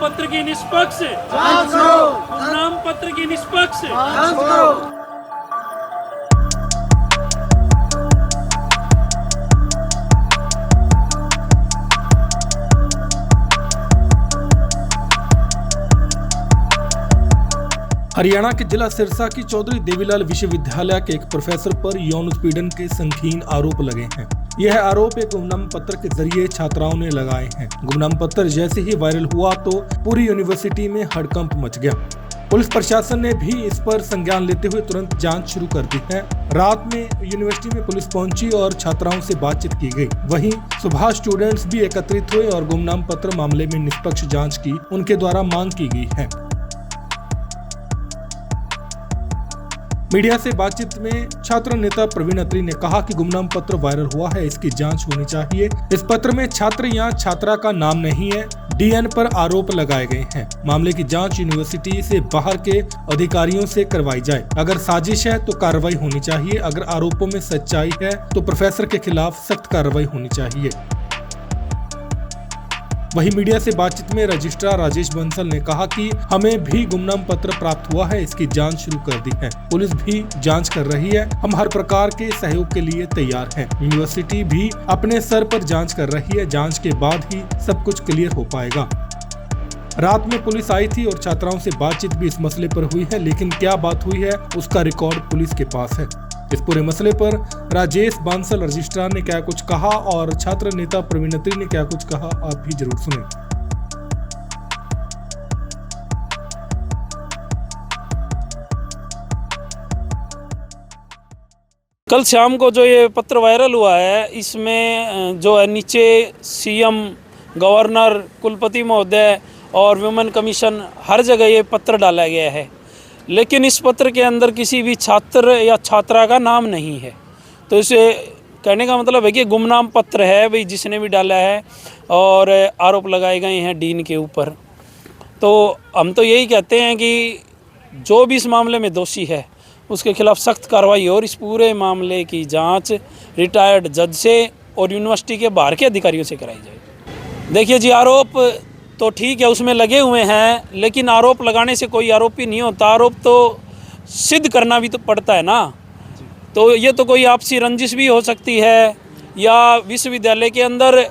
पत्र की निष्पक्ष जांच करो। नाम पत्र की निष्पक्ष जांच करो। हरियाणा के जिला सिरसा की चौधरी देवीलाल विश्वविद्यालय के एक प्रोफेसर पर यौन उत्पीड़न के संगीन आरोप लगे हैं। यह आरोप एक गुमनाम पत्र के जरिए छात्राओं ने लगाए हैं। गुमनाम पत्र जैसे ही वायरल हुआ तो पूरी यूनिवर्सिटी में हड़कंप मच गया। पुलिस प्रशासन ने भी इस पर संज्ञान लेते हुए तुरंत जांच शुरू कर दी है। रात में यूनिवर्सिटी में पुलिस पहुंची और छात्राओं से बातचीत की गई। वहीं सुबह स्टूडेंट्स भी एकत्रित हुए और गुमनाम पत्र मामले में निष्पक्ष जाँच की उनके द्वारा मांग की गई है। मीडिया से बातचीत में छात्र नेता प्रवीण अत्री ने कहा कि गुमनाम पत्र वायरल हुआ है, इसकी जांच होनी चाहिए। इस पत्र में छात्र या छात्रा का नाम नहीं है, डीएन पर आरोप लगाए गए हैं। मामले की जांच यूनिवर्सिटी से बाहर के अधिकारियों से करवाई जाए। अगर साजिश है तो कार्रवाई होनी चाहिए। अगर आरोपों में सच्चाई है तो प्रोफेसर के खिलाफ सख्त कार्रवाई होनी चाहिए। वहीं मीडिया से बातचीत में रजिस्ट्रार राजेश बंसल ने कहा कि हमें भी गुमनाम पत्र प्राप्त हुआ है, इसकी जांच शुरू कर दी है। पुलिस भी जांच कर रही है। हम हर प्रकार के सहयोग के लिए तैयार हैं। यूनिवर्सिटी भी अपने स्तर पर जांच कर रही है। जांच के बाद ही सब कुछ क्लियर हो पाएगा। रात में पुलिस आई थी और छात्राओं से बातचीत भी इस मसले पर हुई है, लेकिन क्या बात हुई है उसका रिकॉर्ड पुलिस के पास है। इस पूरे मसले पर राजेश बांसल रजिस्ट्रार ने क्या कुछ कहा और छात्र नेता प्रवीण अत्री ने क्या कुछ कहा, आप भी जरूर सुनें। कल शाम को जो ये पत्र वायरल हुआ है, इसमें जो है नीचे सीएम, गवर्नर, कुलपति महोदय और वुमेन कमीशन हर जगह ये पत्र डाला गया है, लेकिन इस पत्र के अंदर किसी भी छात्र या छात्रा का नाम नहीं है। तो इसे कहने का मतलब है कि गुमनाम पत्र है भाई, जिसने भी डाला है, और आरोप लगाए गए हैं डीन के ऊपर। तो हम तो यही कहते हैं कि जो भी इस मामले में दोषी है उसके खिलाफ सख्त कार्रवाई हो और इस पूरे मामले की जांच रिटायर्ड जज से और यूनिवर्सिटी के बाहर के अधिकारियों से कराई जाए। देखिए जी, आरोप तो ठीक है, उसमें लगे हुए हैं, लेकिन आरोप लगाने से कोई आरोपी नहीं होता। आरोप तो सिद्ध करना भी तो पड़ता है ना। तो ये तो कोई आपसी रंजिश भी हो सकती है, या विश्वविद्यालय के अंदर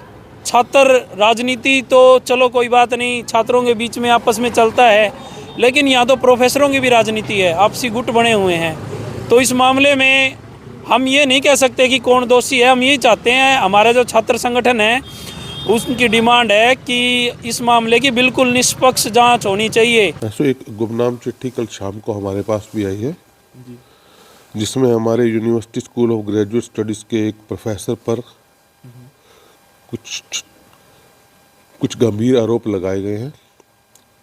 छात्र राजनीति तो चलो कोई बात नहीं, छात्रों के बीच में आपस में चलता है, लेकिन यहाँ तो प्रोफेसरों की भी राजनीति है, आपसी गुट बने हुए हैं। तो इस मामले में हम ये नहीं कह सकते कि कौन दोषी है। हम यही चाहते हैं, हमारा जो छात्र संगठन है उसकी डिमांड है कि इस मामले की बिल्कुल निष्पक्ष जांच होनी चाहिए। ऐसे एक गुमनाम चिट्ठी कल शाम को हमारे पास भी आई है, जिसमें हमारे university school of graduate studies के एक प्रोफेसर पर कुछ गंभीर आरोप लगाए गए हैं।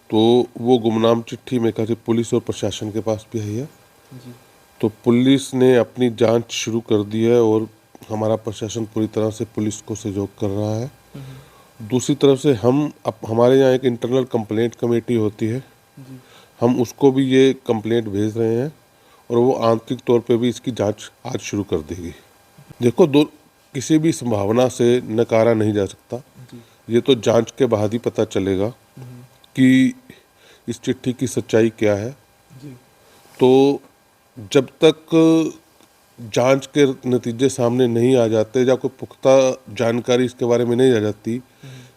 तो वो गुमनाम चिट्ठी में कहा पुलिस और प्रशासन के पास भी आई है। तो पुलिस ने अपनी जांच शुरू कर दी है और हमारा प्रशासन पूरी तरह से पुलिस को सहयोग कर रहा है। दूसरी तरफ से हमारे यहाँ एक इंटरनल कंप्लेंट कमेटी होती है, हम उसको भी ये कंप्लेंट भेज रहे हैं और वो आंतरिक तौर पे भी इसकी जांच आज शुरू कर देगी। देखो, किसी भी संभावना से नकारा नहीं जा सकता। ये तो जांच के बाद ही पता चलेगा कि इस चिट्ठी की सच्चाई क्या है। तो जब तक जांच के नतीजे सामने नहीं आ जाते या कोई पुख्ता जानकारी इसके बारे में नहीं आ जाती,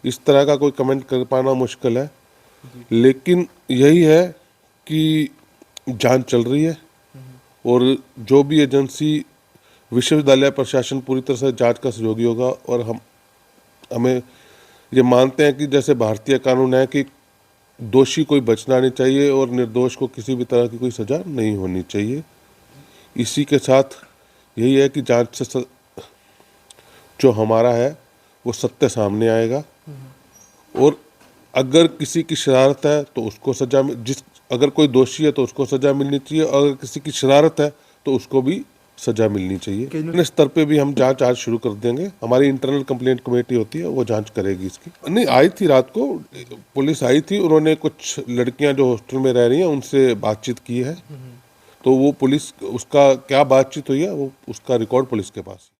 इस तरह का कोई कमेंट कर पाना मुश्किल है। लेकिन यही है कि जांच चल रही है और जो भी एजेंसी, विश्वविद्यालय प्रशासन पूरी तरह से जांच का सहयोगी होगा। और हमें ये मानते हैं कि जैसे भारतीय कानून है कि दोषी कोई बचना नहीं चाहिए और निर्दोष को किसी भी तरह की कोई सज़ा नहीं होनी चाहिए। इसी के साथ यही है कि जांच से जो हमारा है वो सत्य सामने आएगा और अगर किसी की शरारत है तो उसको सज़ा, अगर कोई दोषी है तो उसको सज़ा मिलनी चाहिए, अगर किसी की शरारत है तो उसको भी सज़ा मिलनी चाहिए। इस स्तर पे भी हम जांच आज शुरू कर देंगे। हमारी इंटरनल कंप्लेंट कमेटी होती है, वो जांच करेगी इसकी। नहीं, आई थी रात को पुलिस आई थी, उन्होंने कुछ लड़कियां जो हॉस्टल में रह रही हैं उनसे बातचीत की है। तो वो पुलिस, उसका क्या बातचीत हुई है वो उसका रिकॉर्ड पुलिस के पास।